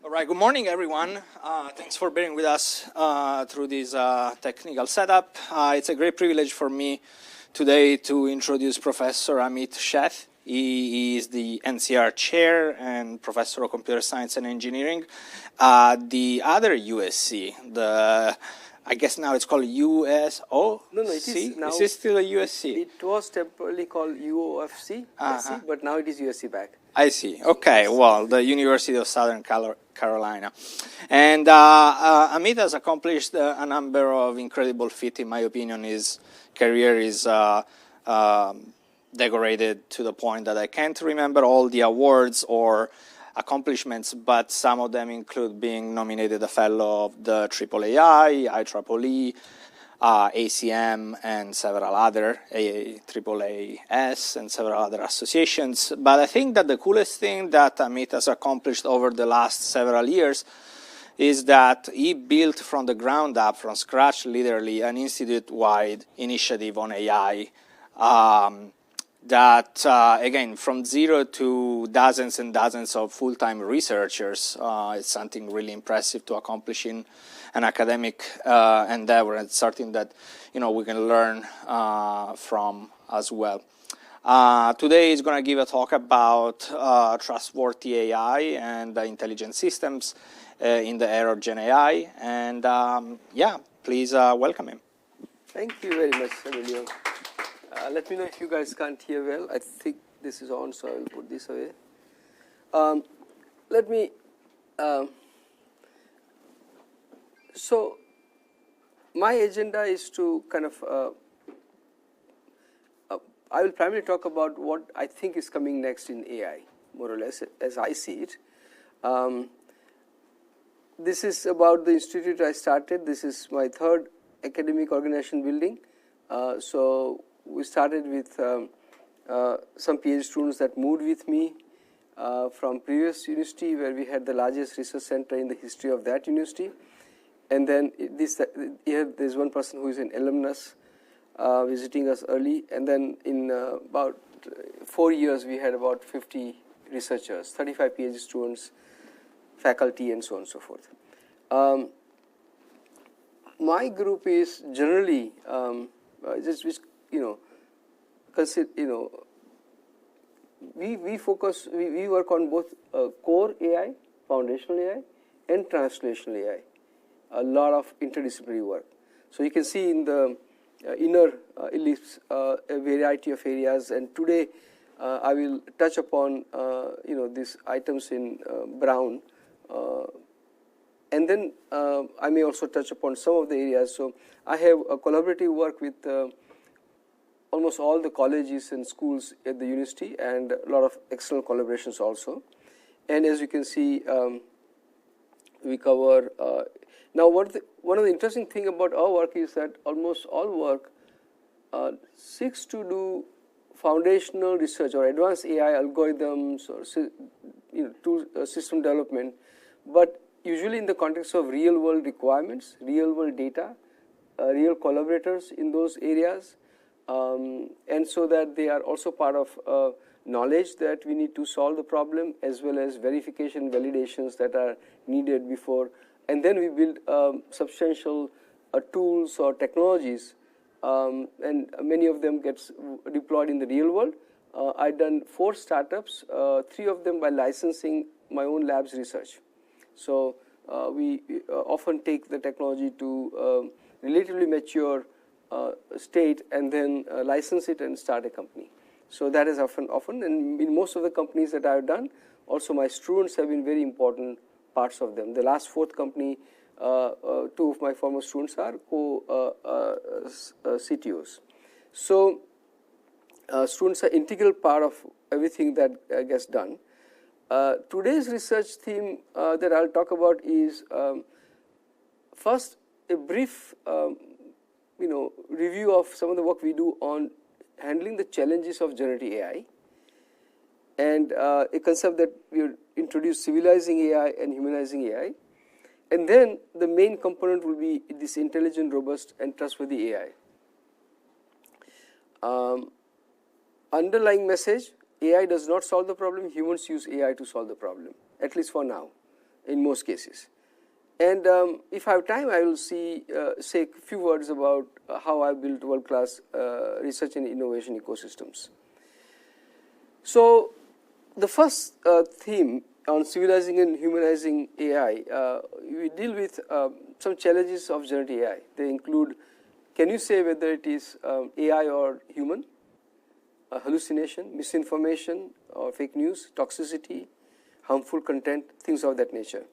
All right, good morning, everyone. Thanks for being with us through this technical setup. It's a great privilege for me today to introduce Professor Amit Sheth. He is the NCR Chair and Professor of Computer Science and Engineering at the other USC, I guess now it's called USO? No, it is now. Is it still a USC? It was temporarily called UOFC, but now it is USC back. I see. Okay, well, the University of Southern Carolina. And Amit has accomplished a number of incredible feats. In my opinion, his career is decorated to the point that I can't remember all the awards or accomplishments, but some of them include being nominated a fellow of the AAAI, IEEE, ACM, and several other, AAAS, and several other associations. But I think that the coolest thing that Amit has accomplished over the last several years is that he built from the ground up, from scratch, literally, an institute-wide initiative on AI that, again, from zero to dozens and dozens of full-time researchers, it's something really impressive to accomplish in an academic endeavor, and something that we can learn from as well. Today is going to give a talk about trustworthy AI and intelligent systems in the era of GenAI, and yeah, please welcome him. Thank you very much, Emilio. Let me know if you guys can't hear well. I think this is on, so I will put this away. Let me. So, my agenda is to kind of. I will primarily talk about what I think is coming next in AI, more or less, as I see it. This is about the institute I started. This is my third academic organization building. So we started with some PhD students that moved with me from previous university, where we had the largest research center in the history of that university. And then here there's one person who is an alumnus visiting us early. And then in about 4 years, we had about 50 researchers, 35 PhD students, faculty, and so on and so forth. My group is generally we work on both core AI, foundational AI, and translational AI. A lot of interdisciplinary work. So you can see in the inner ellipse a variety of areas, and today I will touch upon these items in brown, and then I may also touch upon some of the areas. So I have a collaborative work with almost all the colleges and schools at the university, and a lot of external collaborations also. And as you can see, we cover. Now, one of the interesting thing about our work is that almost all work seeks to do foundational research or advanced AI algorithms or tool system development, but usually in the context of real world requirements, real world data, real collaborators in those areas, and so that they are also part of knowledge that we need to solve the problem, as well as verification, validations that are needed before. And then we build substantial tools or technologies, and many of them gets deployed in the real world. I've done 4 startups, 3 of them by licensing my own lab's research. So we often take the technology to relatively mature state and then license it and start a company. So that is often, and in most of the companies that I've done, also my students have been very important parts of them. The last 4th company, 2 of my former students are CTOs. So students are integral part of everything that gets done. Today's research theme that I'll talk about is first a brief review of some of the work we do on handling the challenges of generative AI, and a concept that we introduce, civilizing AI and humanizing AI. And then the main component will be this intelligent, robust, and trustworthy AI. Underlying message, AI does not solve the problem, humans use AI to solve the problem, at least for now. in most cases. And if I have time, I will say a few words about how I built world-class research and innovation ecosystems. So the first theme on civilizing and humanizing AI, we deal with some challenges of generative AI. They include, can you say whether it is AI or human? Hallucination, misinformation or fake news, toxicity, harmful content, things of that nature.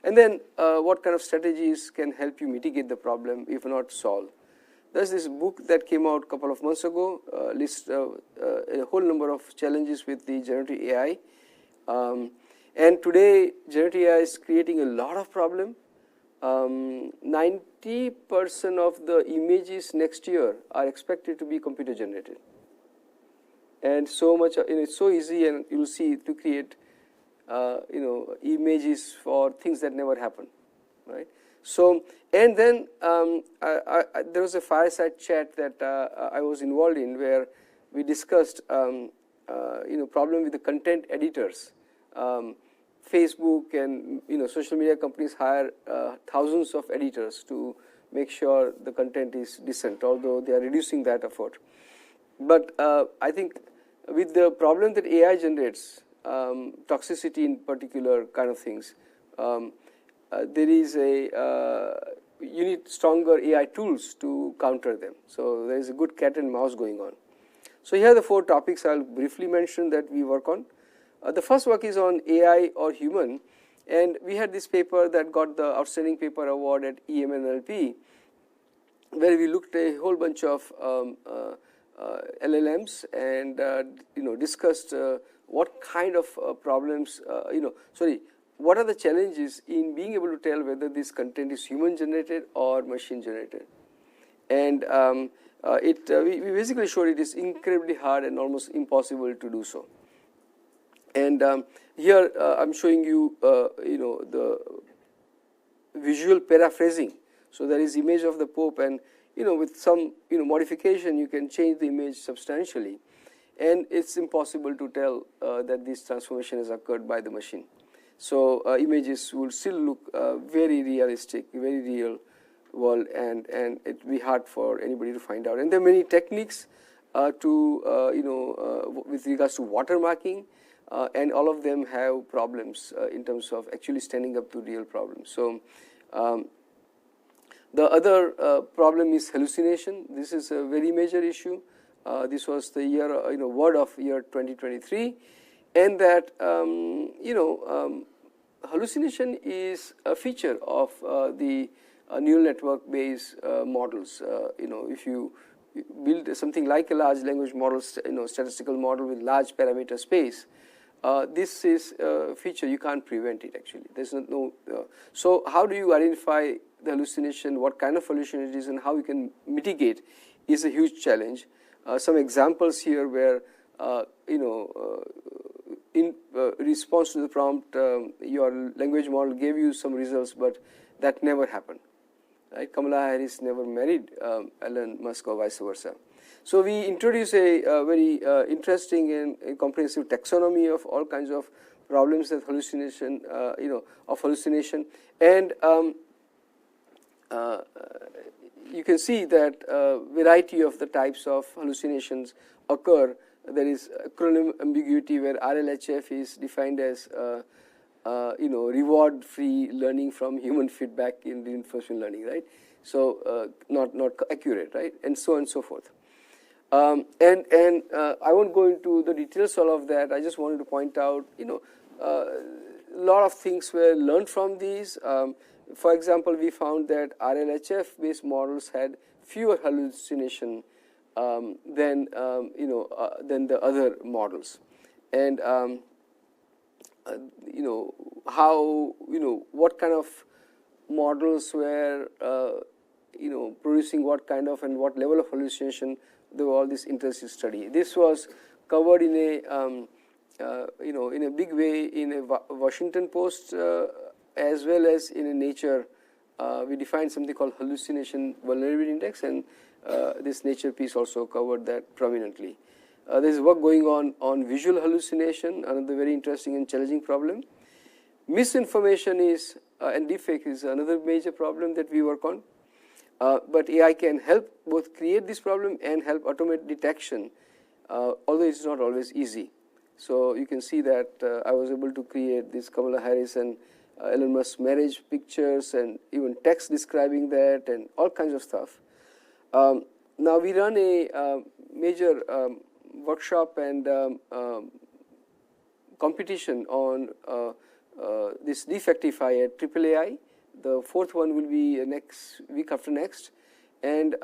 And then what kind of strategies can help you mitigate the problem, if not solve? There's this book that came out a couple of months ago, lists a whole number of challenges with the generative AI. And today, generative AI is creating a lot of problem. 90% of the images next year are expected to be computer generated. And so much, it's so easy, and you'll see, to create images for things that never happen, right? So, and then there was a fireside chat that I was involved in, where we discussed problem with the content editors. Facebook and social media companies hire thousands of editors to make sure the content is decent, although they are reducing that effort. But I think with the problem that AI generates, toxicity in particular kind of things, there is you need stronger AI tools to counter them. So there is a good cat and mouse going on. So here are the 4 topics I'll briefly mention that we work on. The first work is on AI or human, and we had this paper that got the Outstanding Paper Award at EMNLP, where we looked at a whole bunch of LLMs and discussed what kind of problems, what are the challenges in being able to tell whether this content is human generated or machine generated. And we basically showed it is incredibly hard and almost impossible to do so. And here I'm showing you the visual paraphrasing. So there is image of the Pope, and with some modification you can change the image substantially, and it's impossible to tell that this transformation has occurred by the machine. So images will still look very realistic, very real world, and it will be hard for anybody to find out. And there are many techniques with regards to watermarking, and all of them have problems in terms of actually standing up to real problems. So the other problem is hallucination. This is a very major issue. This was the year, word of year 2023, and that hallucination is a feature of the neural network based models. If you build something like a large language model, statistical model with large parameter space, this is a feature you can't prevent it. Actually, there's no. So how do you identify the hallucination? What kind of hallucination it is, and how you can mitigate is a huge challenge. Some examples here where in response to the prompt, your language model gave you some results, but that never happened. Right? Kamala Harris never married Elon Musk or vice versa. So we introduce a very interesting and comprehensive taxonomy of all kinds of problems that hallucination, of hallucination, and you can see that variety of the types of hallucinations occur. There is acronym ambiguity, where RLHF is defined as reward-free learning from human feedback in reinforcement learning, right? So not accurate, right? And so on and so forth. I won't go into the details all of that. I just wanted to point out, a lot of things were learned from these. For example, we found that RLHF-based models had fewer hallucination than the other models, and what kind of models were producing what kind of and what level of hallucination. There were all this interesting study. This was covered in a big way in a Washington Post as well as in a Nature. We defined something called hallucination vulnerability index, and this Nature piece also covered that prominently. There is work going on visual hallucination, another very interesting and challenging problem. Misinformation is and deepfake is another major problem that we work on. But AI can help both create this problem and help automate detection, although it's not always easy. So you can see that I was able to create this Kamala Harris and Elon Musk marriage pictures and even text describing that and all kinds of stuff. Now we run a major workshop and competition on this Defectify at AAAI. The fourth one will be next week after next, and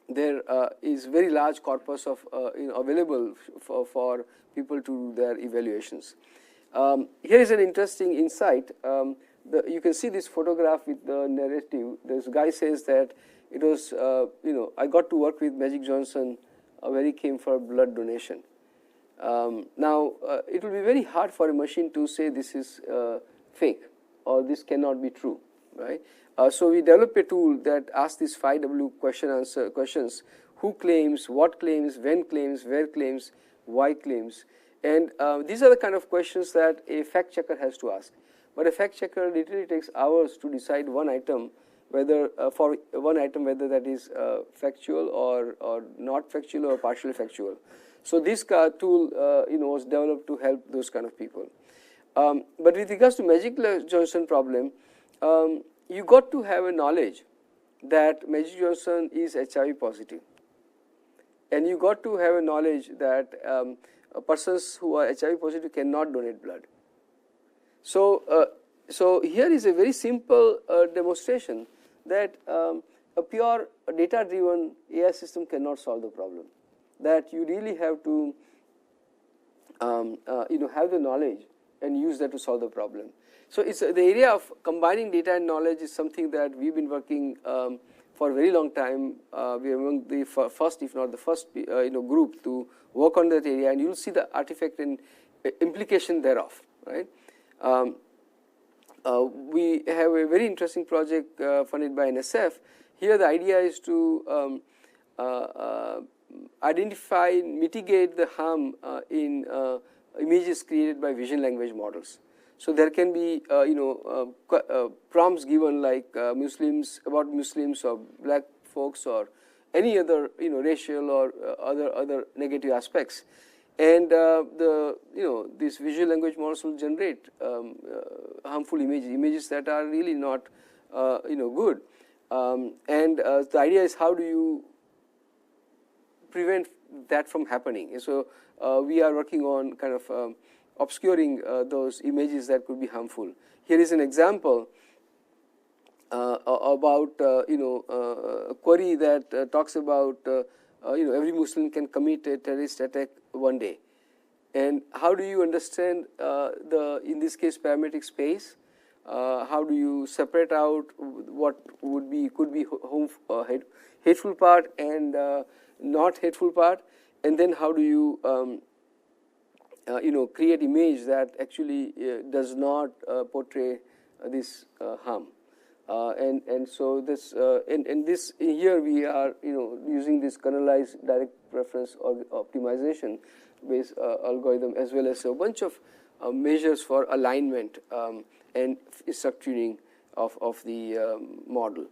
there is very large corpus of available for people to do their evaluations. Here is an interesting insight. You can see this photograph with the narrative. This guy says that it was, I got to work with Magic Johnson where he came for blood donation. Now, it will be very hard for a machine to say this is fake or this cannot be true, right? So we developed a tool that asks these 5W question-answer questions: who claims, what claims, when claims, where claims, why claims. And these are the kind of questions that a fact checker has to ask. But a fact checker literally takes hours to decide one item, whether for one item whether that is factual or not factual or partially factual. So this tool was developed to help those kind of people. But with regards to Magic Johnson problem, you got to have a knowledge that Magic Johnson is HIV positive, and you got to have a knowledge that persons who are HIV positive cannot donate blood. So, so here is a very simple demonstration that a pure data-driven AI system cannot solve the problem. That you really have to, have the knowledge and use that to solve the problem. So it's the area of combining data and knowledge is something that we've been working for a very long time. We are among the first, if not the first, group to work on that area, and you'll see the artifact and implication thereof, right? We have a very interesting project funded by NSF. Here the idea is to identify and mitigate the harm in images created by vision language models. So there can be prompts given like Muslims, about Muslims or black folks or any other racial or other negative aspects, and these visual language models will generate harmful images that are really not good, and the idea is how do you prevent that from happening. And so we are working on kind of obscuring those images that could be harmful. Here is an example about a query that talks about every Muslim can commit a terrorist attack one day, and how do you understand in this case parametric space? How do you separate out what could be hateful part and not hateful part, and then how do you create image that actually does not portray this harm, and so this and this here we are using this kernelized direct preference or optimization based algorithm, as well as a bunch of measures for alignment and structuring of the model.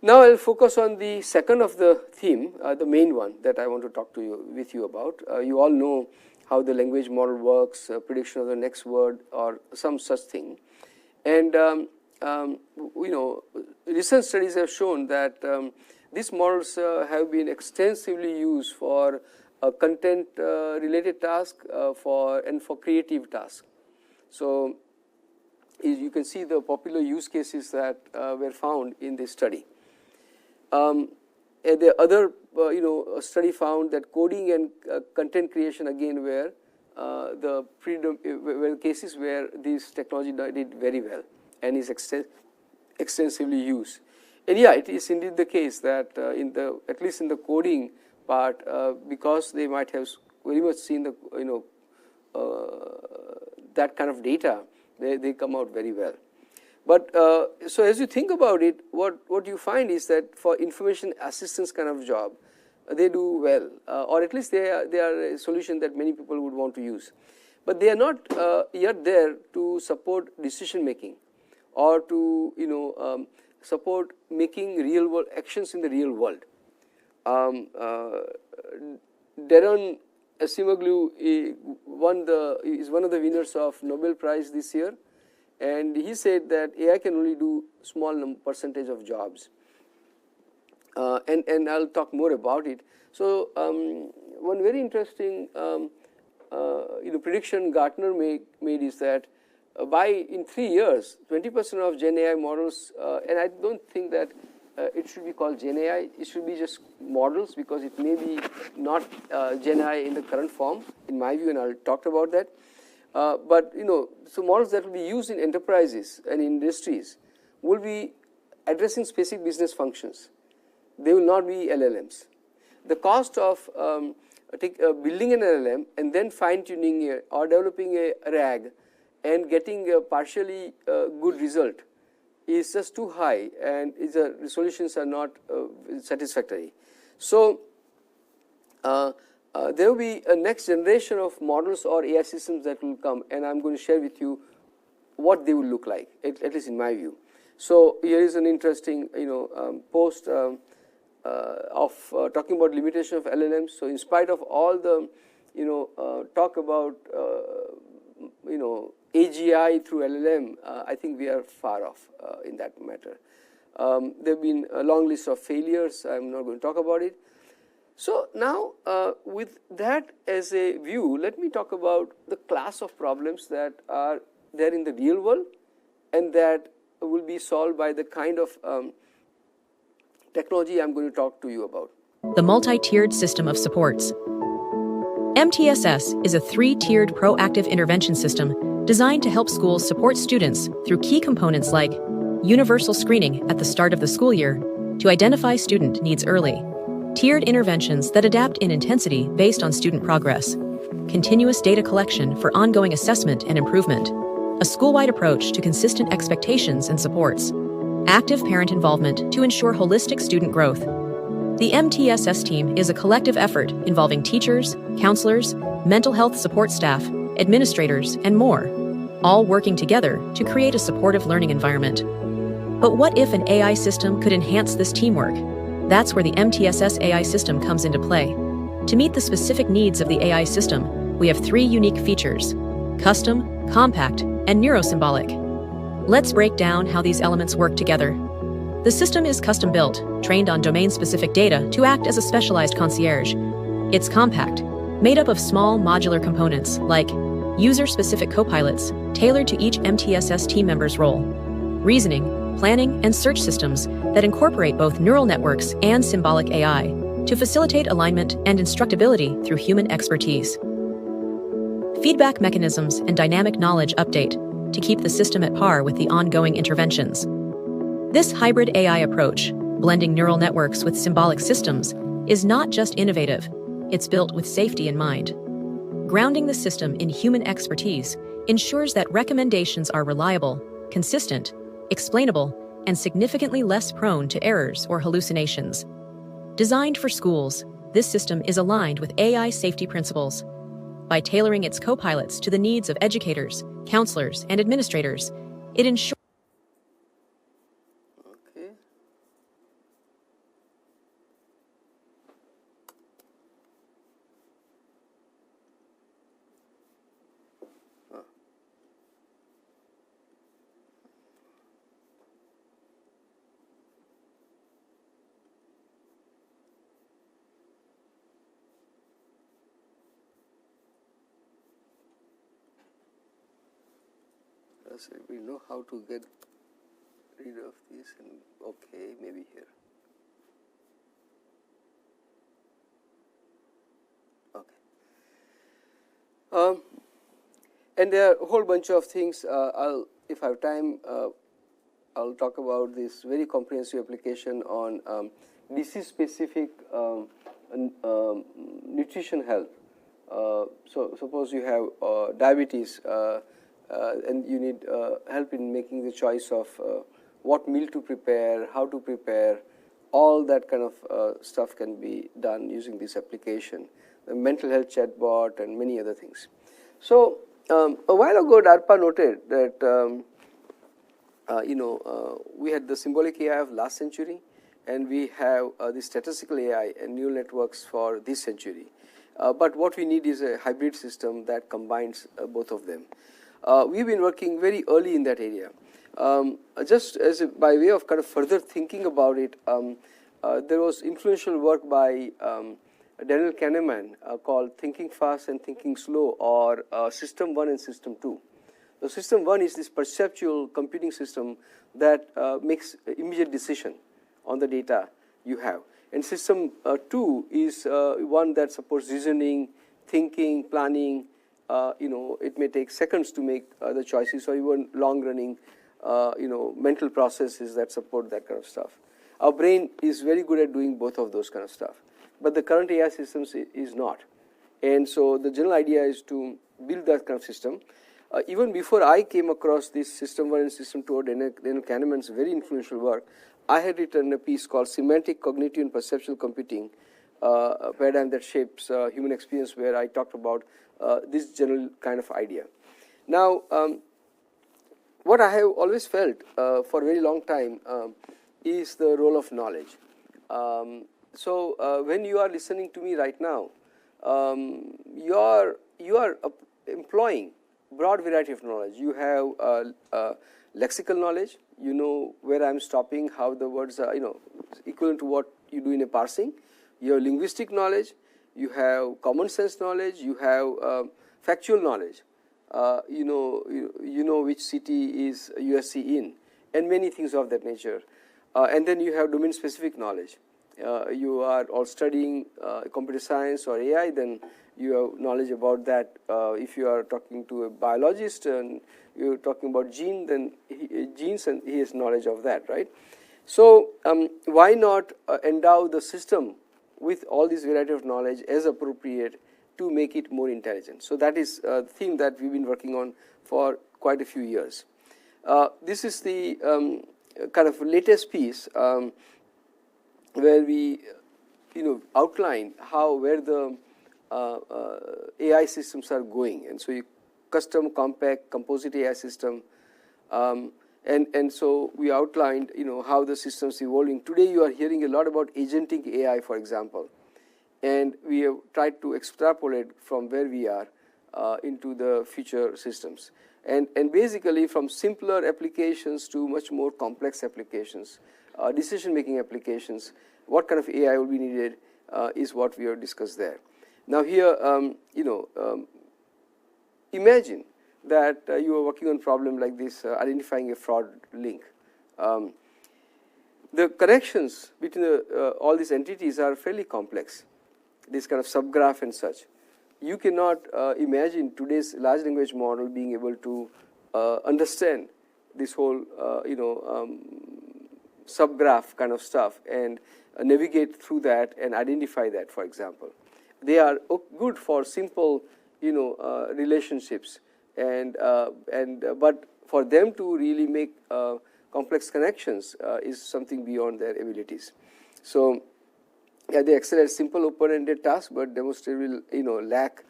Now I'll focus on the second of the theme, the main one that I want to talk with you about. You all know how the language model works, prediction of the next word or some such thing. And recent studies have shown that these models have been extensively used for content related tasks and for creative tasks. So you can see the popular use cases that were found in this study. And the other study found that coding and content creation again were were cases where this technology did very well and is extensively used. And yeah, it is indeed the case that at least in the coding part, because they might have very much seen the that kind of data, they come out very well. But so as you think about it, what you find is that for information assistance kind of job, they do well, or at least they are a solution that many people would want to use. but they are not yet there to support decision making or to support making real world actions in the real world. Daron Acemoglu is one of the winners of Nobel Prize this year, and he said that AI can only do small percentage of jobs, and I'll talk more about it. So one very interesting prediction Gartner made is that in 3 years, 20% of GenAI models, and I don't think that it should be called GenAI, it should be just models, because it may be not GenAI in the current form, in my view, and I'll talk about that. But so models that will be used in enterprises and industries will be addressing specific business functions. They will not be LLMs. The cost of building an LLM and then fine-tuning it or developing a RAG and getting a partially good result is just too high, and the solutions are not satisfactory. So there will be a next generation of models or AI systems that will come, and I'm going to share with you what they will look like, at least in my view. So here is an interesting post of talking about limitation of LLMs. So in spite of all the talk about AGI through LLM, I think we are far off in that matter. There have been a long list of failures. I'm not going to talk about it. So now, with that as a view, let me talk about the class of problems that are there in the real world and that will be solved by the kind of technology I'm going to talk to you about. The multi-tiered system of supports. MTSS is a 3-tiered proactive intervention system designed to help schools support students through key components like universal screening at the start of the school year to identify student needs early, tiered interventions that adapt in intensity based on student progress, continuous data collection for ongoing assessment and improvement, a school-wide approach to consistent expectations and supports, active parent involvement to ensure holistic student growth. The MTSS team is a collective effort involving teachers, counselors, mental health support staff, administrators, and more, all working together to create a supportive learning environment. But what if an AI system could enhance this teamwork? That's where the MTSS AI system comes into play. To meet the specific needs of the AI system, we have 3 unique features: custom, compact, and neurosymbolic. Let's break down how these elements work together. The system is custom-built, trained on domain-specific data to act as a specialized concierge. It's compact, made up of small modular components like user-specific copilots tailored to each MTSS team member's role, reasoning, planning, and search systems that incorporate both neural networks and symbolic AI to facilitate alignment and instructability through human expertise. Feedback mechanisms and dynamic knowledge update to keep the system at par with the ongoing interventions. This hybrid AI approach, blending neural networks with symbolic systems, is not just innovative, it's built with safety in mind. Grounding the system in human expertise ensures that recommendations are reliable, consistent, explainable, and significantly less prone to errors or hallucinations. Designed for schools, this system is aligned with AI safety principles. By tailoring its copilots to the needs of educators, counselors, and administrators, it ensures we know how to get rid of this, and okay, maybe here. Okay. And there are a whole bunch of things. If I have time, I'll talk about this very comprehensive application on disease-specific nutrition health. So suppose you have diabetes. And you need help in making the choice of what meal to prepare, how to prepare, all that kind of stuff can be done using this application. The mental health chatbot and many other things. So A while ago, DARPA noted that we had the symbolic AI of last century, and we have the statistical AI and neural networks for this century. But what we need is a hybrid system that combines both of them. We've been working very early in that area. Just by way of kind of further thinking about it, there was influential work by Daniel Kahneman called Thinking Fast and Thinking Slow, or System 1 and System 2. So System 1 is this perceptual computing system that makes immediate decision on the data you have. And System 2 is one that supports reasoning, thinking, planning. It may take seconds to make the choices, or even long-running mental processes that support that kind of stuff. Our brain is very good at doing both of those kind of stuff, but the current AI systems is not. And so the general idea is to build that kind of system. Even before I came across this System 1 and System 2 or Daniel Kahneman's very influential work, I had written a piece called Semantic, Cognitive, and Perceptual Computing, a paradigm that shapes human experience, where I talked about this general kind of idea. Now, what I have always felt for a very long time is the role of knowledge. So when you are listening to me right now, you are employing broad variety of knowledge. You have lexical knowledge. You know where I'm stopping, how the words are, equivalent to what you do in a parsing. You have linguistic knowledge. You have common sense knowledge. You have factual knowledge. You know which city is USC in, and many things of that nature. And then you have domain specific knowledge. You are all studying computer science or AI, then you have knowledge about that. If you are talking to a biologist and you're talking about genes, and he has knowledge of that, right? So why not endow the system with all this variety of knowledge as appropriate to make it more intelligent? So that is the theme that we've been working on for quite a few years. This is the kind of latest piece where we outline where the AI systems are going. And so you custom, compact, composite AI system, and so we outlined how the system's evolving. Today you are hearing a lot about agentic AI, for example, and we have tried to extrapolate from where we are into the future systems, and basically from simpler applications to much more complex applications, decision making applications. What kind of AI will be needed is what we have discussed there. Now here, imagine that you are working on a problem like this, identifying a fraud link. The connections between all these entities are fairly complex, this kind of subgraph and such. You cannot imagine today's large language model being able to understand this whole subgraph kind of stuff and navigate through that and identify that, for example. They are good for simple relationships, but for them to really make complex connections is something beyond their abilities. So yeah, they excel at simple open-ended tasks, but demonstrably lack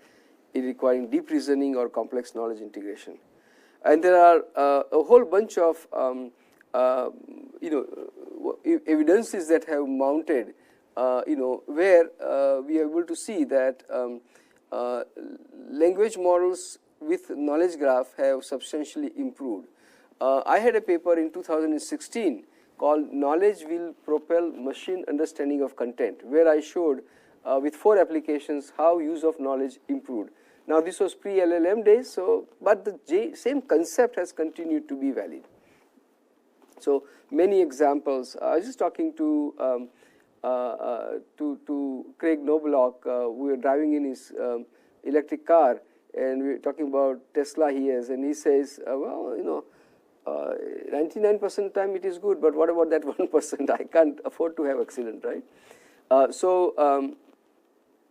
in requiring deep reasoning or complex knowledge integration. And there are a whole bunch of evidences that have mounted, where we are able to see that language models with knowledge graph have substantially improved. I had a paper in 2016 called Knowledge Will Propel Machine Understanding of Content, where I showed with 4 applications how use of knowledge improved. Now this was pre-LLM days, but the same concept has continued to be valid. So many examples. I was just talking to Craig Knobloch. We were driving in his electric car, and we were talking about Tesla he has, and he says, 99% of the time it is good, but what about that 1%? I can't afford to have accident, right? So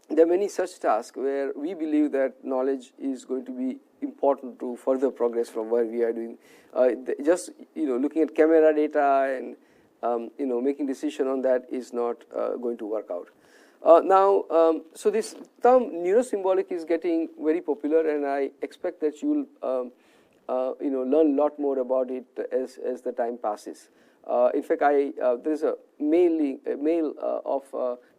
there are many such tasks where we believe that knowledge is going to be important to further progress from where we are doing. Just looking at camera data and making decision on that is not going to work out. So this term neurosymbolic is getting very popular, and I expect that you will learn a lot more about it as the time passes. In fact, there is a mail of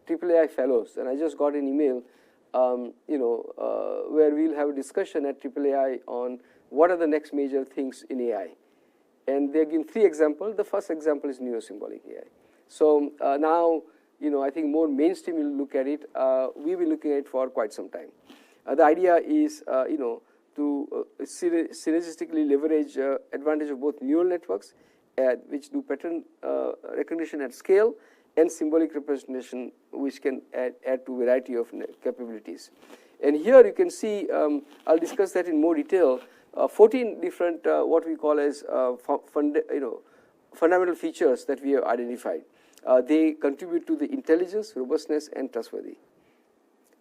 AAAI fellows, and I just got an email, where we'll have a discussion at AAAI on what are the next major things in AI. And they're giving 3 examples. The first example is neurosymbolic AI. So now, I think more mainstream will look at it. We've been looking at it for quite some time. The idea is, to synergistically leverage advantage of both neural networks, which do pattern recognition at scale, and symbolic representation, which can add to a variety of capabilities. And here you can see, I'll discuss that in more detail, 14 different what we call as fundamental features that we have identified. They contribute to the intelligence, robustness, and trustworthy.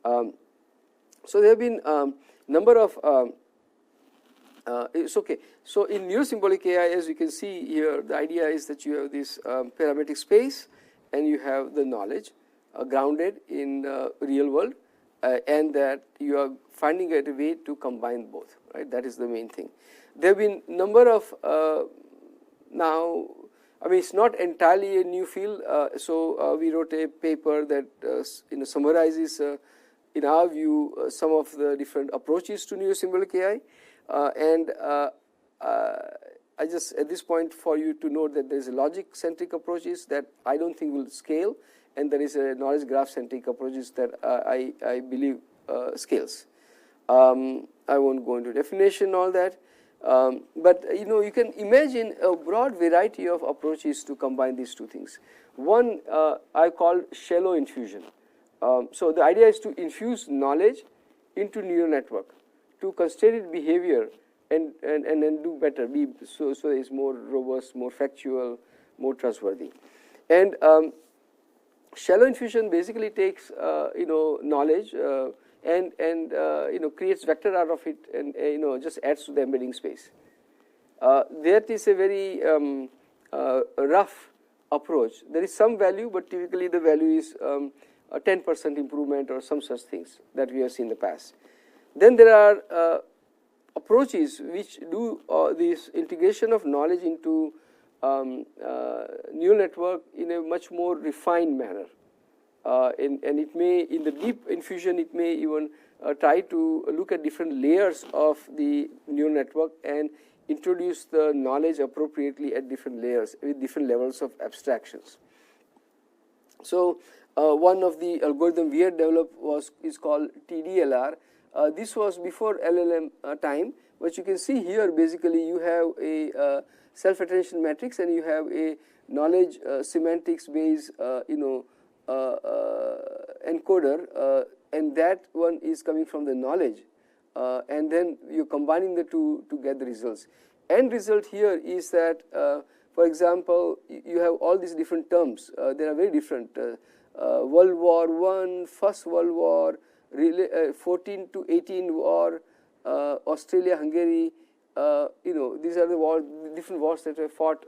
So there have been number of it's okay. So in neurosymbolic AI, as you can see here, the idea is that you have this parametric space, and you have the knowledge grounded in real world, and that you are finding a way to combine both. Right, that is the main thing. There have been number of now. I mean, it's not entirely a new field. So we wrote a paper that summarizes, in our view, some of the different approaches to neurosymbolic AI. I just at this point for you to note that there is a logic-centric approaches that I don't think will scale, and there is a knowledge graph-centric approaches that I believe scales. I won't go into definition all that, but you can imagine a broad variety of approaches to combine these two things. One I call shallow infusion. So the idea is to infuse knowledge into neural network to constrain behavior and then do better, so it's more robust, more factual, more trustworthy. And shallow infusion basically takes knowledge and creates vector out of it, and just adds to the embedding space. That is a very rough approach. There is some value, but typically the value is a 10% improvement or some such things that we have seen in the past. Then there are approaches which do this integration of knowledge into neural network in a much more refined manner, and it may, in the deep infusion, it may even try to look at different layers of the neural network and introduce the knowledge appropriately at different layers with different levels of abstractions. So one of the algorithm we had developed is called TDLR. This was before LLM time, but you can see here basically you have a self-attention matrix, and you have a knowledge semantics based encoder, and that one is coming from the knowledge, and then you're combining the two to get the results. End result here is that, for example, you have all these different terms. They are very different. World War I, First World War, 14 to 18 war, Australia, Hungary. These are the different wars that were fought,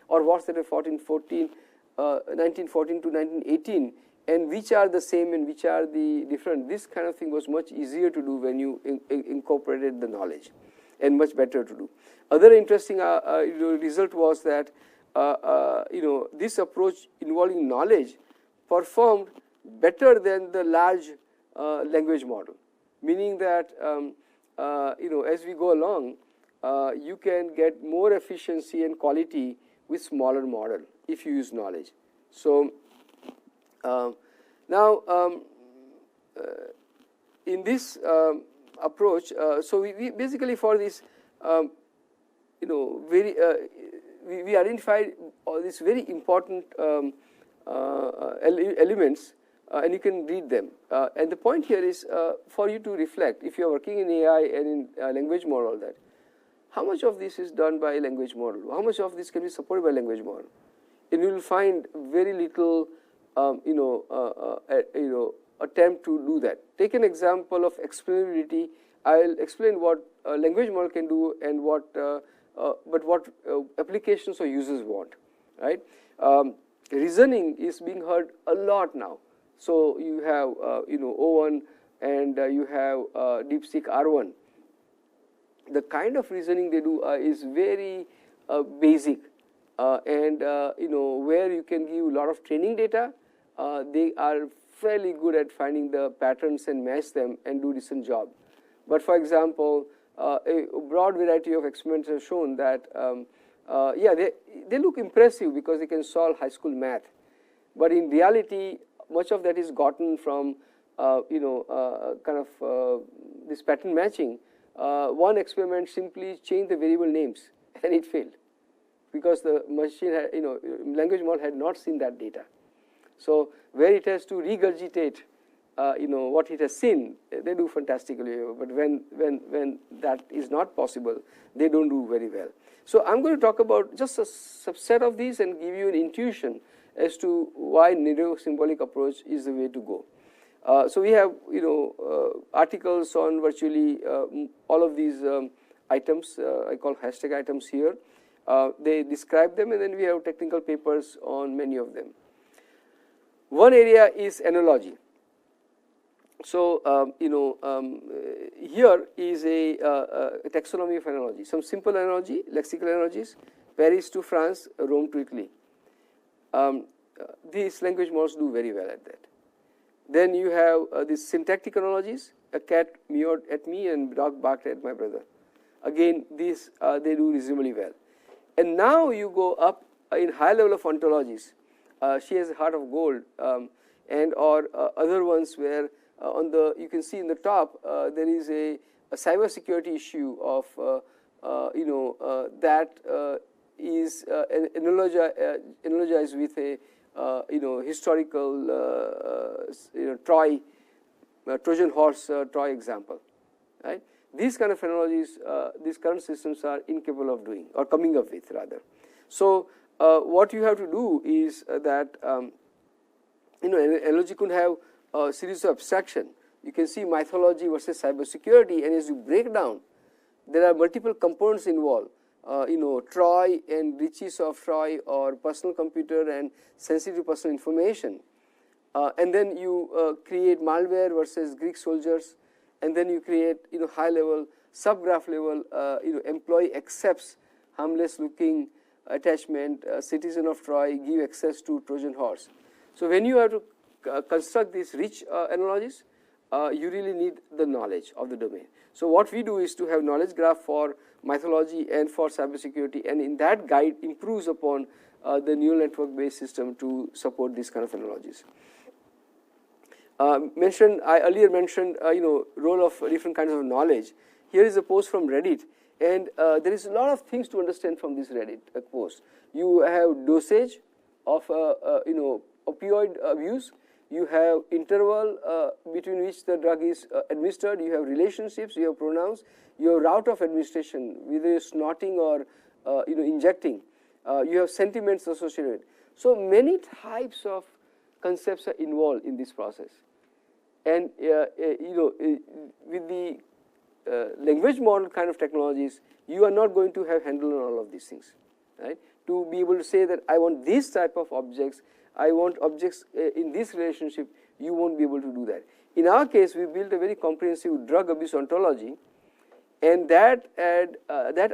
or wars that were fought in 1914 to 1918, and which are the same and which are the different. This kind of thing was much easier to do when you incorporated the knowledge, and much better to do. Other interesting result was that this approach involving knowledge performed better than the large language model, meaning that as we go along, you can get more efficiency and quality with smaller model if you use knowledge. So now in this approach, so we basically for this we identified all these very important elements, and you can read them. And the point here is for you to reflect, if you are working in AI and in language model, that how much of this is done by language model, how much of this can be supported by language model, and you will find very little attempt to do that. Take an example of explainability. I'll explain what a language model can do and what applications or users want, right? Reasoning is being heard a lot now. So you have O1 and you have DeepSeek R1. The kind of reasoning they do is very basic, and where you can give a lot of training data, they are fairly good at finding the patterns and match them and do a decent job. But for example, a broad variety of experiments have shown that they look impressive because they can solve high school math, but in reality much of that is gotten from this pattern matching. One experiment simply changed the variable names and it failed because the machine had, language model had not seen that data. So where it has to regurgitate what it has seen, they do fantastically, but when that is not possible, they don't do very well. So I'm going to talk about just a subset of these and give you an intuition as to why neuro-symbolic approach is the way to go. So we have articles on virtually all of these items. I call hashtag items here. They describe them, and then we have technical papers on many of them. One area is analogy. So here is a taxonomy of analogy. Some simple analogy, lexical analogies: Paris to France, Rome to Italy. These language models do very well at that. Then you have these syntactic analogies: a cat meowed at me and dog barked at my brother. Again, these they do reasonably well. And now you go up in high level of ontologies. She has a heart of gold, and or other ones where you can see in the top there is a cyber security issue of that is analogized with a historical Trojan horse Troy example, right? These kind of analogies, these current systems are incapable of doing or coming up with rather. So what you have to do is that an analogy could have a series of abstraction. You can see mythology versus cybersecurity, and as you break down, there are multiple components involved. Troy and riches of Troy, or personal computer and sensitive personal information, and then you create malware versus Greek soldiers, and then you create high level subgraph level employee accepts harmless looking attachment, citizen of Troy give access to Trojan horse. So when you have to construct these rich analogies, you really need the knowledge of the domain. So what we do is to have knowledge graph for mythology and for cybersecurity, and in that guide improves upon the neural network based system to support these kind of analogies. I earlier mentioned role of different kinds of knowledge. Here is a post from Reddit, and there is a lot of things to understand from this Reddit post. You have dosage of opioid abuse. You have interval between which the drug is administered. You have relationships. You have pronouns. You have route of administration, whether snorting or injecting. You have sentiments associated. So many types of concepts are involved in this process, and with the language model kind of technologies, you are not going to have handle on all of these things, right? To be able to say that I want this type of objects, I want objects in this relationship, you won't be able to do that. In our case, we built a very comprehensive drug abuse ontology, and that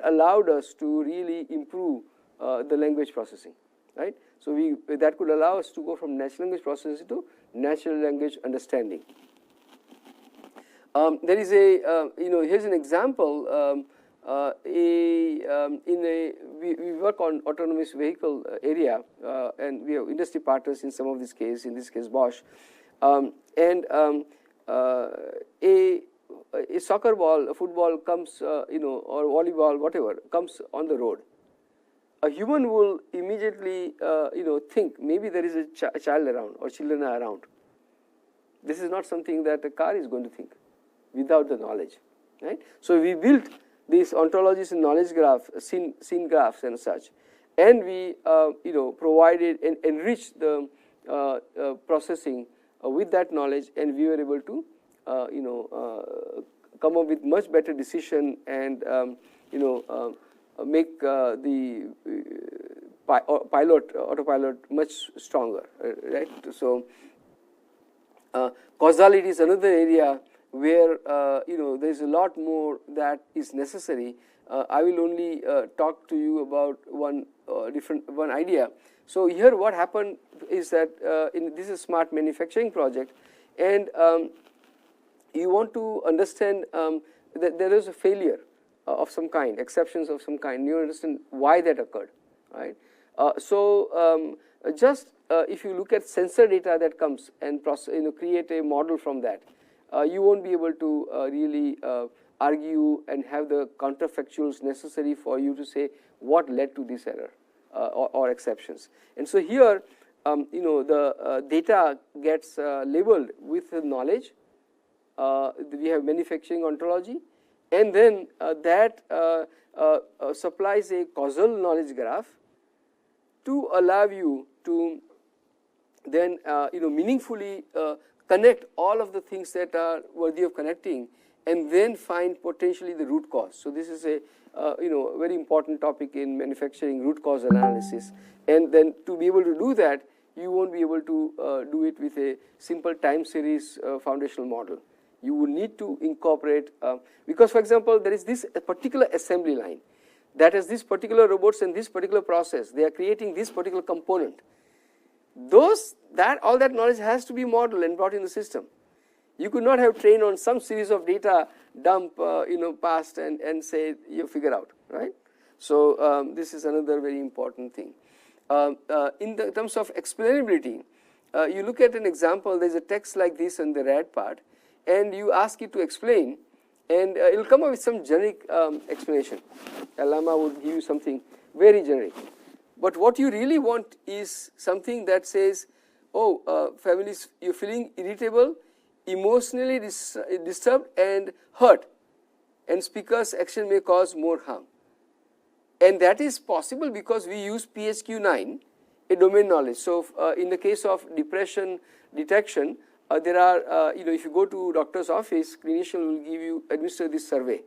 allowed us to really improve the language processing, right? So that could allow us to go from natural language processing to natural language understanding. There is here's an example. We work on autonomous vehicle area, and we have industry partners in some of these cases. In this case, Bosch, and a soccer ball, a football comes, or volleyball, whatever, comes on the road. A human will immediately, think maybe there is a child around or children are around. This is not something that a car is going to think without the knowledge, right? So we built these ontologies and knowledge graph, scene graphs and such, and we provided and enriched the processing with that knowledge, and we were able to come up with much better decision and make the autopilot much stronger, right? So Causality is another area where there is a lot more that is necessary. I will only talk to you about one idea. So here what happened is that this is a smart manufacturing project, and you want to understand that there is a failure of some kind, exceptions of some kind. You understand why that occurred, right? Just if you look at sensor data that comes and create a model from that, you won't be able to really argue and have the counterfactuals necessary for you to say what led to this error or exceptions. And so here, the data gets labeled with the knowledge. We have manufacturing ontology, and then that supplies a causal knowledge graph to allow you to then meaningfully connect all of the things that are worthy of connecting, and then find potentially the root cause. So this is a very important topic in manufacturing, root cause analysis. And then to be able to do that, you won't be able to do it with a simple time series foundational model. You will need to incorporate, because for example, there is this particular assembly line that has this particular robots and this particular process. They are creating this particular component. All that knowledge has to be modeled and brought in the system. You could not have trained on some series of data dump past and say you figure out, right? So this is another very important thing. In the terms of explainability, you look at an example. There's a text like this on the red part, and you ask it to explain, and it will come up with some generic explanation. A llama would give you something very generic. But what you really want is something that says, families, you're feeling irritable, emotionally disturbed and hurt, and speaker's action may cause more harm. And that is possible because we use PHQ-9, a domain knowledge. So in the case of depression detection, there are, if you go to doctor's office, clinician will administer this survey.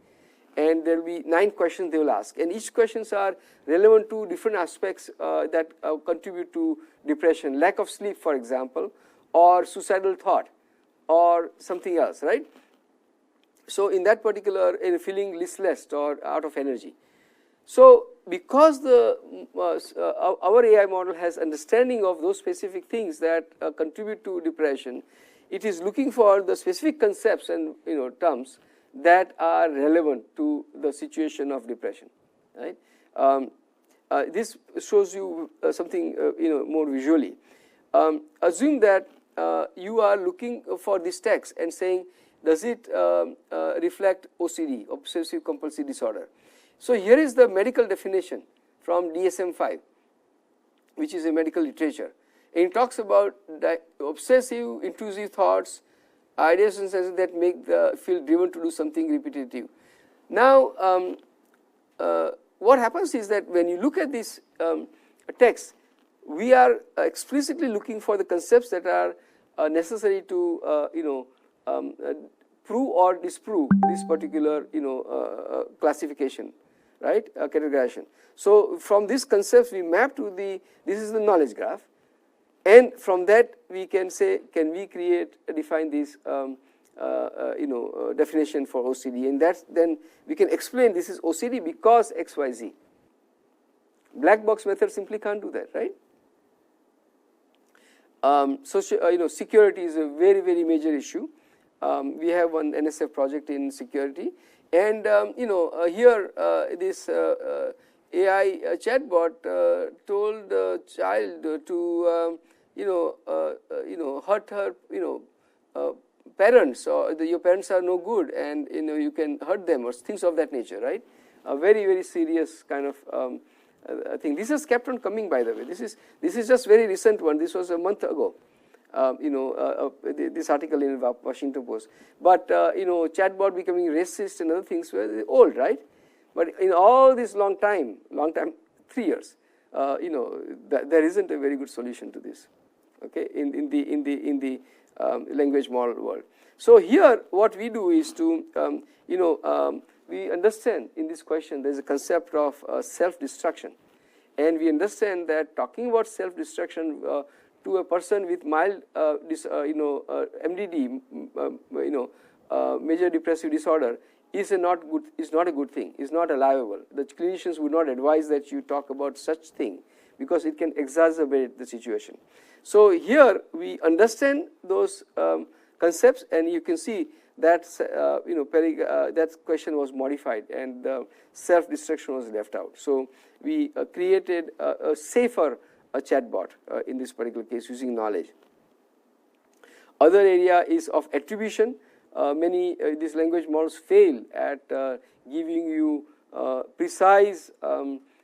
And there will be 9 questions they will ask, and each questions are relevant to different aspects that contribute to depression, lack of sleep, for example, or suicidal thought, or something else, right? So in that particular, feeling listless or out of energy. So because our AI model has understanding of those specific things that contribute to depression, it is looking for the specific concepts and terms that are relevant to the situation of depression, right? This shows you something more visually. Assume that you are looking for this text and saying, does it reflect OCD, obsessive compulsive disorder? So here is the medical definition from DSM-5, which is a medical literature. And it talks about obsessive intrusive thoughts, ideas and senses that make feel driven to do something repetitive. Now, what happens is that when you look at this text, we are explicitly looking for the concepts that are necessary to prove or disprove this particular classification, right? Categorization. So from these concepts we map to this is the knowledge graph, and from that we can say, can we define this definition for OCD, and then we can explain this is OCD because XYZ. Black box method simply can't do that, right? Security is a very, very major issue. We have one NSF project in security, and here this AI chatbot told the child to hurt her parents, or your parents are no good, and you can hurt them, or things of that nature, right? A very, very serious kind of thing. This has kept on coming, by the way. This is just very recent one. This was a month ago. This article in Washington Post. But chatbot becoming racist and other things were old, right? But in all this long time, 3 years, there isn't a very good solution to this. Okay, in the language model world. So here, what we do is to we understand in this question there is a concept of self-destruction, and we understand that talking about self-destruction to a person with mild MDD, major depressive disorder, is not a good thing, is not allowable. The clinicians would not advise that you talk about such thing because it can exacerbate the situation. So here we understand those concepts, and you can see that that question was modified and self-destruction was left out. So we created a safer chatbot in this particular case using knowledge. Other area is of attribution. Many these language models fail at giving you precise.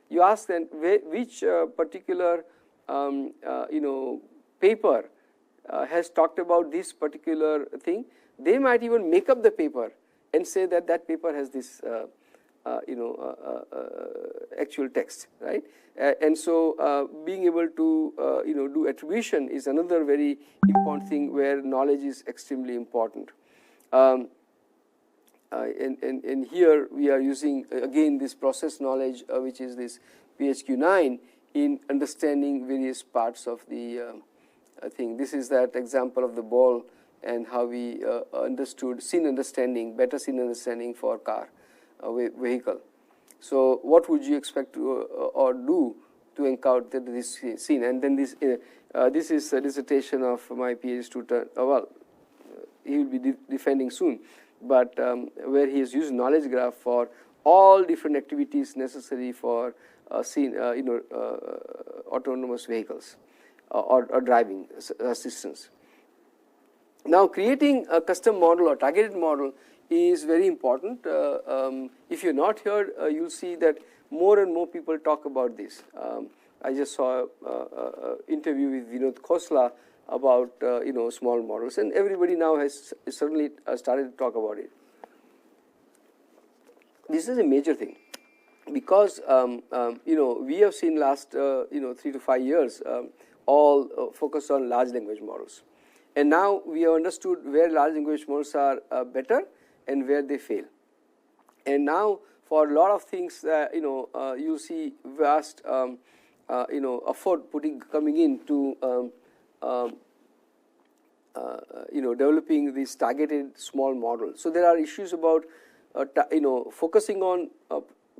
You ask them which particular paper has talked about this particular thing. They might even make up the paper and say that that paper has this actual text, right? And so being able to do attribution is another very important thing where knowledge is extremely important. And here we are using again this process knowledge, which is this PHQ-9, in understanding various parts of the thing. This is that example of the ball and how we understood scene understanding, better scene understanding for car vehicle. So what would you expect to or do to encounter this scene? And then this is a dissertation of my PhD student. He will be defending soon, but where he has used knowledge graph for all different activities necessary for scene, autonomous vehicles or driving assistance. Now, creating a custom model or targeted model is very important. If you're not here, you'll see that more and more people talk about this. I just saw an interview with Vinod Khosla about small models, and everybody now has certainly started to talk about it. This is a major thing because we have seen last 3 to 5 years all focus on large language models. And now we have understood where large language models are better and where they fail. And now for a lot of things, you see vast, effort coming into developing these targeted small models. So there are issues about focusing on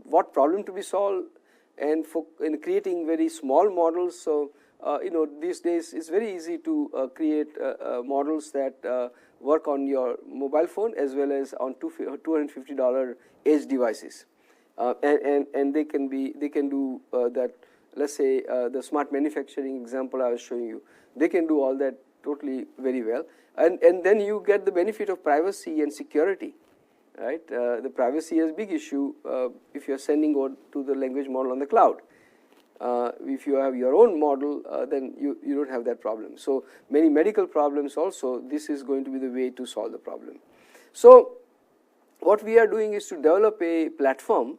what problem to be solved and creating very small models. So these days it's very easy to create models that work on your mobile phone as well as on $250 edge devices, and they can do that. Let's say the smart manufacturing example I was showing you, they can do all that totally very well, and then you get the benefit of privacy and security, right? The privacy is a big issue if you are sending out to the language model on the cloud. If you have your own model, then you don't have that problem. So many medical problems also, this is going to be the way to solve the problem. So what we are doing is to develop a platform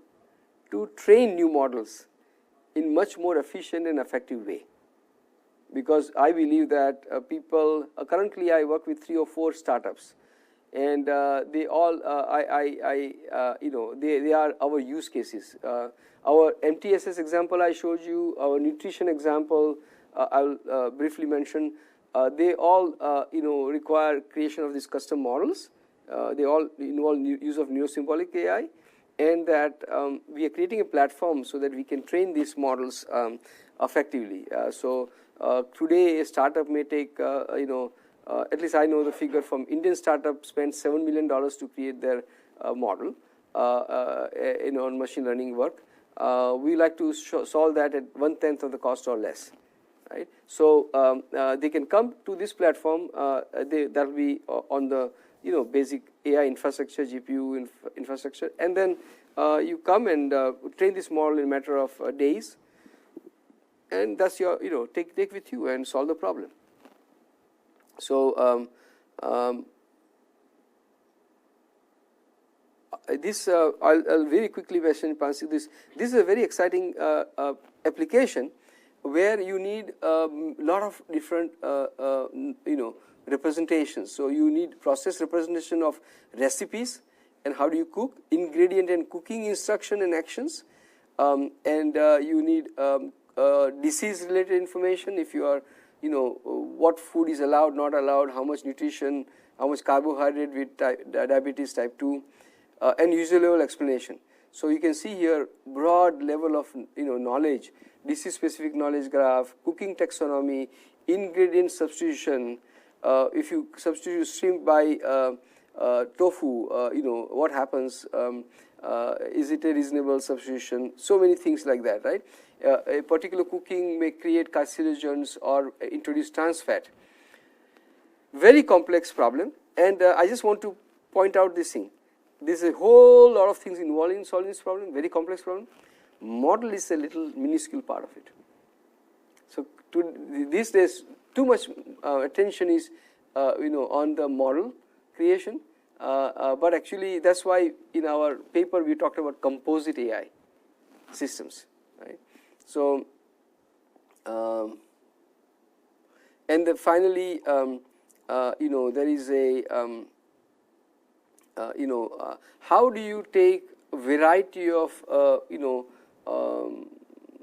to train new models in much more efficient and effective way. Because I believe that people, currently I work with 3 or 4 startups, and they all, they are our use cases. Our MTSS example I showed you, our nutrition example I'll briefly mention, they all require creation of these custom models. They all involve use of neurosymbolic AI, and that we are creating a platform so that we can train these models effectively. Today a startup may take, at least I know the figure from Indian startup spent $7 million to create their model on machine learning work. We like to solve that at 1/10 of the cost or less, right? So they can come to this platform. That will be on the basic AI infrastructure, GPU infrastructure, and then you come and train this model in a matter of days, and that's your take with you and solve the problem. So this I'll very quickly mention this. This is a very exciting application where you need a lot of different representations. So you need process representation of recipes and how do you cook, ingredient and cooking instruction and actions, and you need disease related information if you are what food is allowed, not allowed, how much nutrition, how much carbohydrate with diabetes type 2, and user level explanation. So you can see here broad level of knowledge, disease specific knowledge graph, cooking taxonomy, ingredient substitution. If you substitute shrimp by tofu, what happens? Is it a reasonable substitution? So many things like that, right? A particular cooking may create carcinogens or introduce trans fat. Very complex problem, and I just want to point out this thing. There's a whole lot of things involved in solving this problem, very complex problem. Model is a little minuscule part of it. So these days, too much attention is on the model creation, but actually that's why in our paper we talked about composite AI systems, right? So and finally there is a how do you take a variety of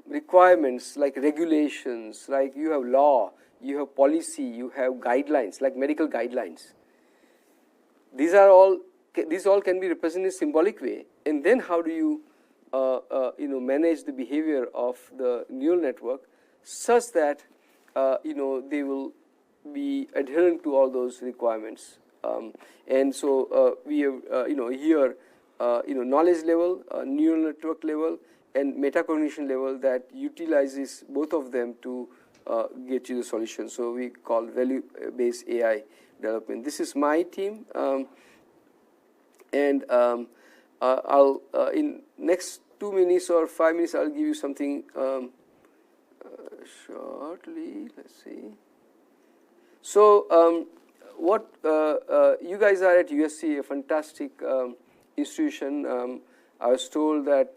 requirements like regulations, like you have law, you have policy, you have guidelines like medical guidelines. These all can be represented in a symbolic way, and then how do you manage the behavior of the neural network such that they will be adherent to all those requirements. And so we have here knowledge level, neural network level, and metacognition level that utilizes both of them to get you the solution. So we call value-based AI development. This is my team, and I'll in next 2 minutes or 5 minutes I'll give you something shortly. Let's see. So what you guys are at USC, a fantastic institution. I was told that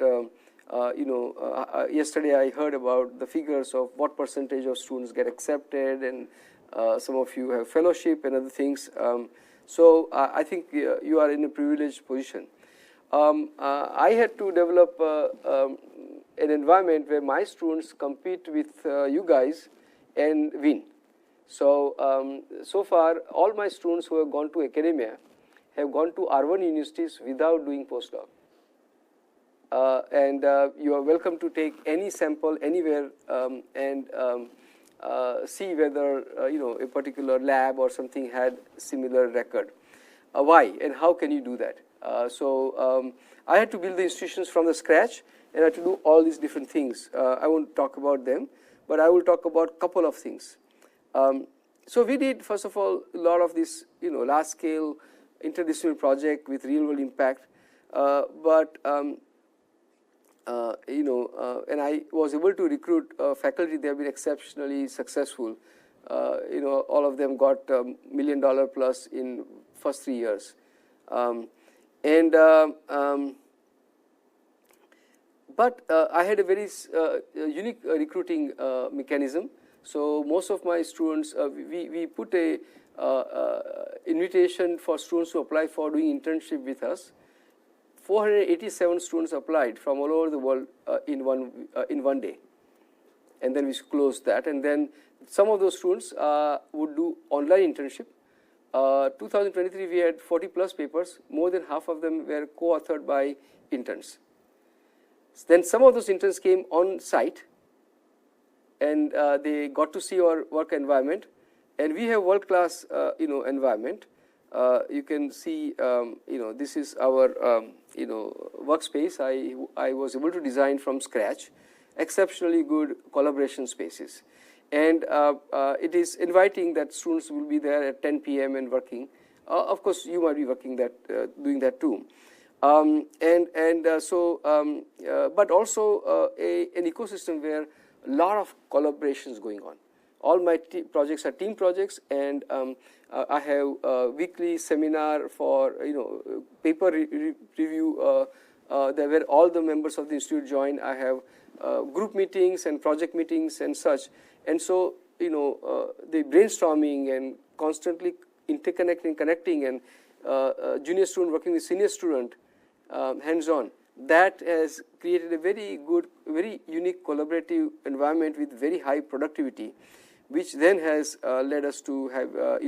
yesterday I heard about the figures of what percentage of students get accepted, and some of you have fellowship and other things. So I think you are in a privileged position. I had to develop an environment where my students compete with you guys and win. So so far all my students who have gone to academia have gone to R1 universities without doing postdoc. And you are welcome to take any sample anywhere and see whether a particular lab or something had similar record. Why and how can you do that? So I had to build the institutions from the scratch, and I had to do all these different things. I won't talk about them, but I will talk about a couple of things. So we did, first of all, a lot of this large scale interdisciplinary project with real world impact, but and I was able to recruit faculty. They have been exceptionally successful. All of them got $1 million plus in first 3 years, but I had a very unique recruiting mechanism. So most of my students, we put a invitation for students to apply for doing internship with us. 487 students applied from all over the world in one day, and then we closed that. And then some of those students would do online internship. 2023 we had 40 plus papers. More than half of them were co-authored by interns. Then some of those interns came on site, and they got to see our work environment, and we have world-class environment. You can see this is our workspace. I was able to design from scratch exceptionally good collaboration spaces, and it is inviting that students will be there at 10 p.m. and working. Of course you might be working doing that too, but also an ecosystem where a lot of collaborations going on. All my projects are team projects, and I have a weekly seminar for paper review where all the members of the institute join. I have group meetings and project meetings and such, and so the brainstorming and constantly interconnecting, connecting, and junior student working with senior student hands-on. That has created a very good, very unique collaborative environment with very high productivity. which then has led us to have a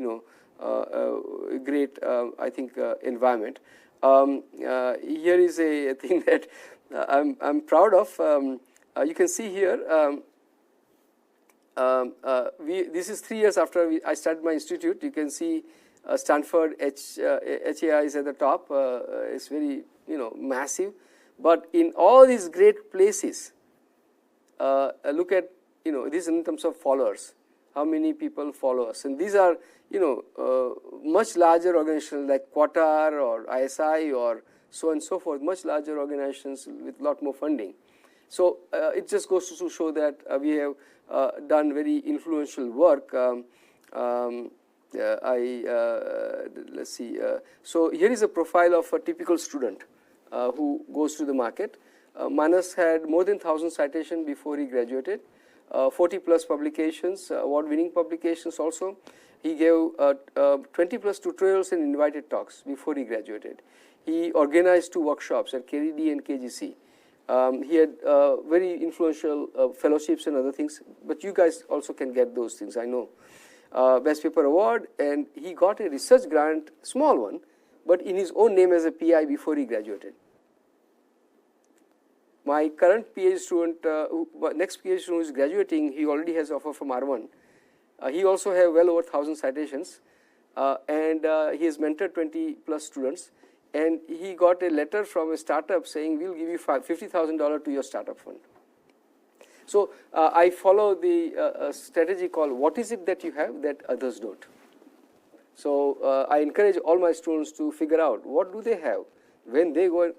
great I think environment. Here is a thing that I'm proud of. You can see here. This is 3 years after I started my institute. You can see Stanford HAI is at the top. It's very massive. But in all these great places, look at this in terms of followers. How many people follow us? And these are much larger organizations like Qatar or ISI or so on and so forth. Much larger organizations with a lot more funding. So it just goes to show that we have done very influential work. Let's see. So here is a profile of a typical student who goes to the market. Manas had more than 1,000 citations before he graduated, 40 plus publications, award-winning publications also. He gave 20 plus tutorials and invited talks before he graduated. He organized 2 workshops at KDD and KGC. He had very influential fellowships and other things, but you guys also can get those things, I know. Best Paper Award, and he got a research grant, small one, but in his own name as a PI before he graduated. My current PhD student, next PhD student who is graduating, he already has offer from R1. He also has well over 1,000 citations, and he has mentored 20 plus students. And he got a letter from a startup saying, we'll give you $50,000 to your startup fund. So I follow the strategy called, what is it that you have that others don't? So I encourage all my students to figure out, what do they have? When they go,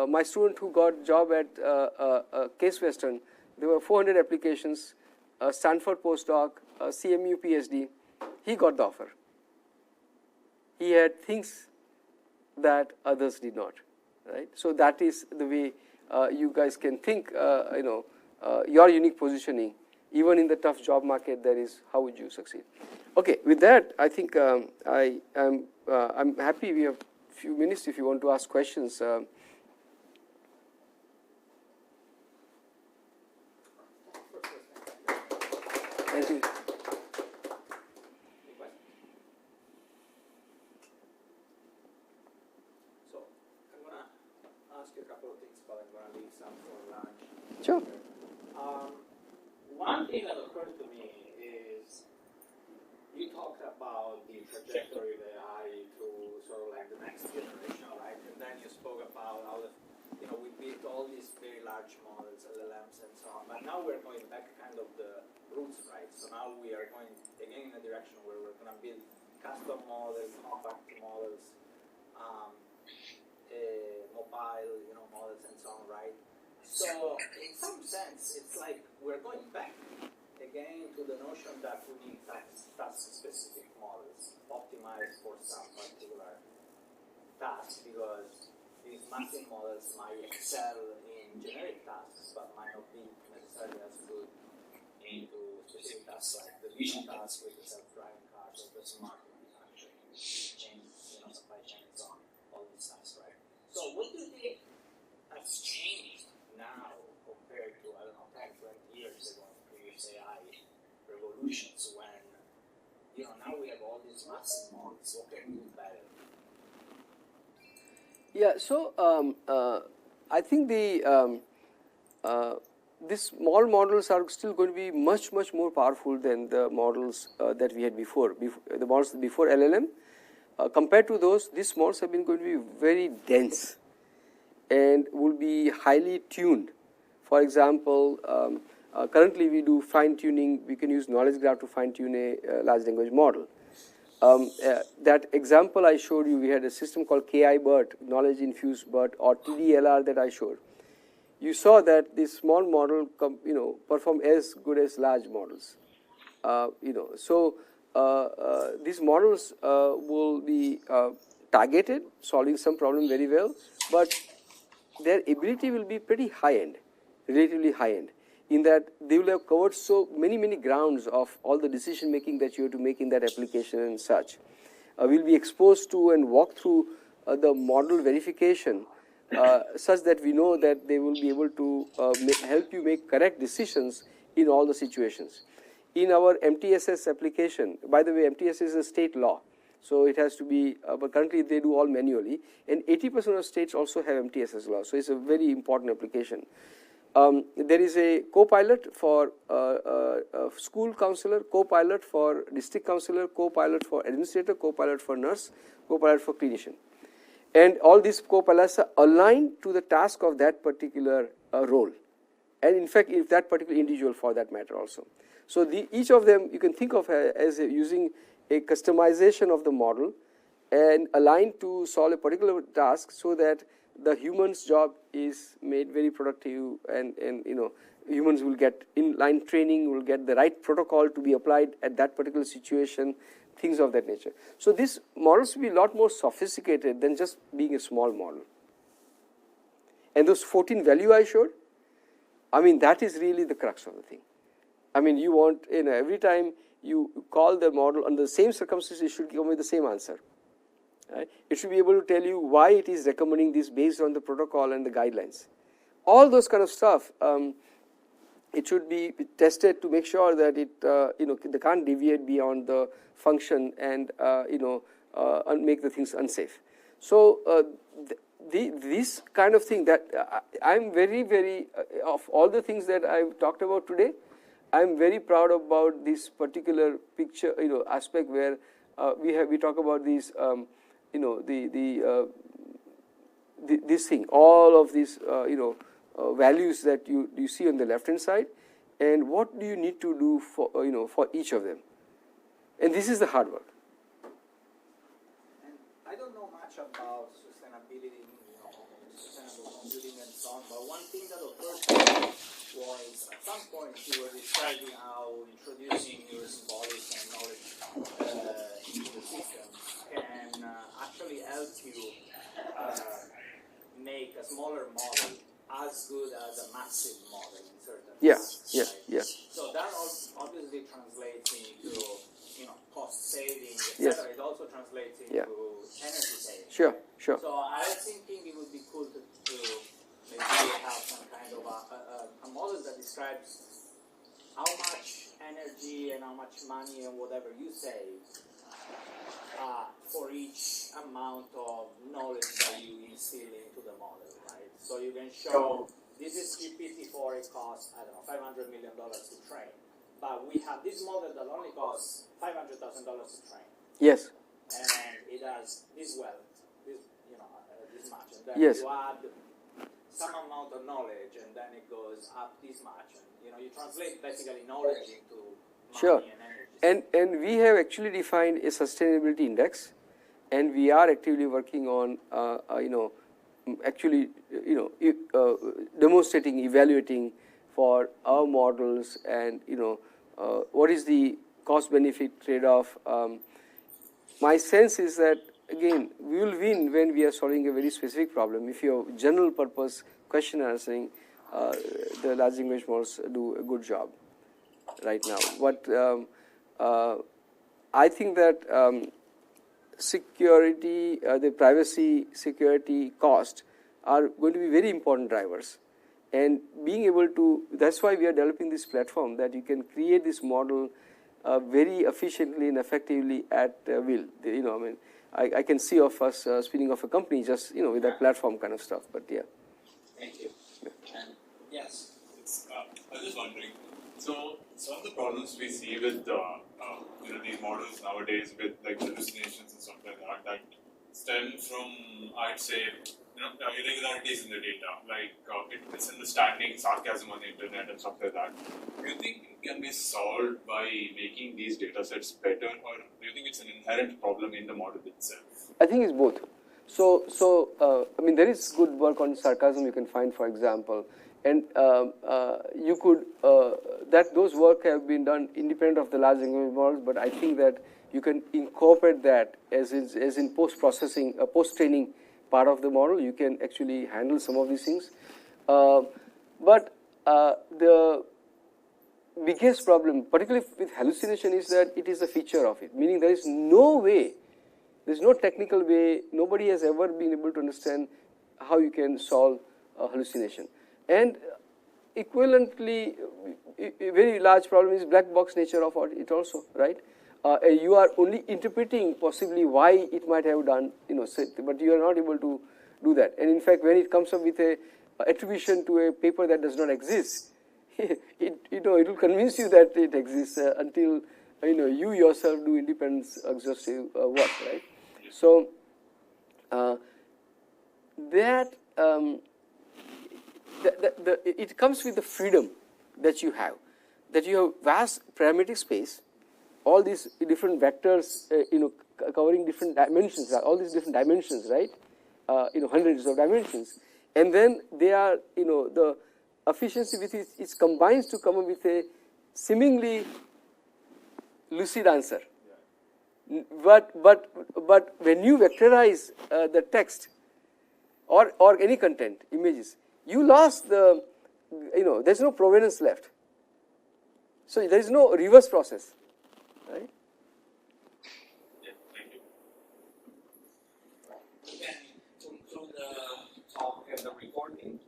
my student who got job at Case Western, there were 400 applications, Stanford postdoc, CMU PhD, he got the offer. He had things that others did not, right? So that is the way you guys can think, your unique positioning, even in the tough job market, that is how would you succeed. Okay, with that, I think I'm happy. We have a few minutes if you want to ask questions. Thank you. Sure. One thing that occurred to me is you talked about the trajectory of AI to sort of like the next generation, right? And then you spoke about how we built all these very large models, LLMs and so on, but now we're going back kind of the roots, right? So now we are going again in a direction where we're going to build custom models, compact models, mobile, models and so on, right? So in some sense, it's like we're going back again to the notion that we need task-specific models optimized for some particular task, because these massive models might excel in generic tasks, but might not be necessarily as good into specific tasks like the vision task with the self-driving cars or the smart manufacturing, supply chain and so on, all these tasks, right? So what do you think has changed now compared to, 10, 20 years ago, previous AI revolutions, when, now we have all these massive models, what can we do better? Yeah, so I think these small models are still going to be much more powerful than the models that we had before the models before LLM. Compared to those, these models have been going to be very dense and will be highly tuned. For example, currently we do fine tuning. We can use knowledge graph to fine tune a large language model. That example I showed you, we had a system called KI-BERT, knowledge infused BERT, or TDLR that I showed. You saw that this small model, perform as good as large models. So these models will be targeted, solving some problem very well, but their ability will be pretty high-end, relatively high-end, in that they will have covered so many grounds of all the decision making that you have to make in that application and such. We'll be exposed to and walk through the model verification such that we know that they will be able to help you make correct decisions in all the situations. in our MTSS application, by the way, MTSS is a state law, so it has to be, but currently they do all manually, and 80% of states also have MTSS law, so it's a very important application. There is a co-pilot for school counselor, co-pilot for district counselor, co-pilot for administrator, co-pilot for nurse, co-pilot for clinician. And all these co-pilots are aligned to the task of that particular role. And in fact, if that particular individual for that matter also. So each of them you can think of as using a customization of the model and aligned to solve a particular task so that the human's job is made very productive, and humans will get inline training, will get the right protocol to be applied at that particular situation, things of that nature. So these models will be a lot more sophisticated than just being a small model. And those 14 value I showed, I mean, that is really the crux of the thing. I mean, you want, every time you call the model under the same circumstances, it should give me the same answer. Right? It should be able to tell you why it is recommending this based on the protocol and the guidelines. All those kind of stuff, it should be tested to make sure that it, they can't deviate beyond the function and, make the things unsafe. So this kind of thing that I'm very, very, of all the things that I've talked about today, I'm very proud about this particular picture, aspect where we talk about these, this thing, all of these, values that you see on the left hand side, and what do you need to do for, for each of them, and this is the hard work. And I don't know much about sustainability, sustainable computing and so on, but one thing that occurred to me was at some point you were describing how introducing your symbolic and knowledge into the system can actually help you make a smaller model as good as a massive model in certain cases. Yeah. So that obviously translates into cost saving, etc. It also translates into energy saving. Sure. So I was thinking it would be cool to maybe have some kind of a model that describes how much energy and how much money and whatever you save for each amount of knowledge that you instill into the model, right? So you can show this is GPT-4, it costs, I don't know, $500 million to train. But we have this model that only costs $500,000 to train. Yes. And it has this wealth, this much. And then you add some amount of knowledge, and then it goes up this much. And you translate basically knowledge into money and energy. And we have actually defined a sustainability index, and we are actively working on demonstrating, evaluating for our models, and what is the cost-benefit trade-off. My sense is that, again, we will win when we are solving a very specific problem. If you have general purpose question answering, the large language models do a good job right now. But I think that security, the privacy, security, cost are going to be very important drivers. And being able to, that's why we are developing this platform, that you can create this model very efficiently and effectively at will. I can see of us spinning off a company just, with that platform kind of stuff, but yeah. Thank you. And yes. I was just wondering, so some of the problems we see with these models nowadays with like hallucinations and stuff like that stem from, I'd say, irregularities in the data, like misunderstanding, sarcasm on the internet and stuff like that. Do you think it can be solved by making these data sets better, or do you think it's an inherent problem in the model itself? I think it's both. So there is good work on sarcasm you can find, for example, and you could, those work have been done independent of the large language models, but I think that you can incorporate that as in post-processing, post-training part of the model. You can actually handle some of these things. But the biggest problem, particularly with hallucination, is that it is a feature of it, meaning there is no way, there's no technical way, nobody has ever been able to understand how you can solve a hallucination. And equivalently, a very large problem is black box nature of it also, right? You are only interpreting possibly why it might have done, but you are not able to do that. And in fact, when it comes up with a attribution to a paper that does not exist, it will convince you that it exists until you yourself do independent exhaustive work, right? So it comes with the freedom that you have vast parametric space, all these different vectors, covering different dimensions, all these different dimensions, right? Hundreds of dimensions, and then they are, the efficiency with it combines to come up with a seemingly lucid answer. But when you vectorize the text or any content, images, you lost the, there's no provenance left. So there is no reverse process, right? Yeah, thank you. To conclude the talk and the recording,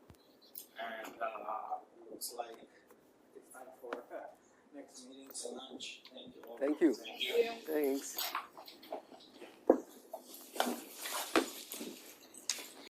and looks like it's time for next meeting, so lunch. Thank you all. Thank you. Thank you. Thanks.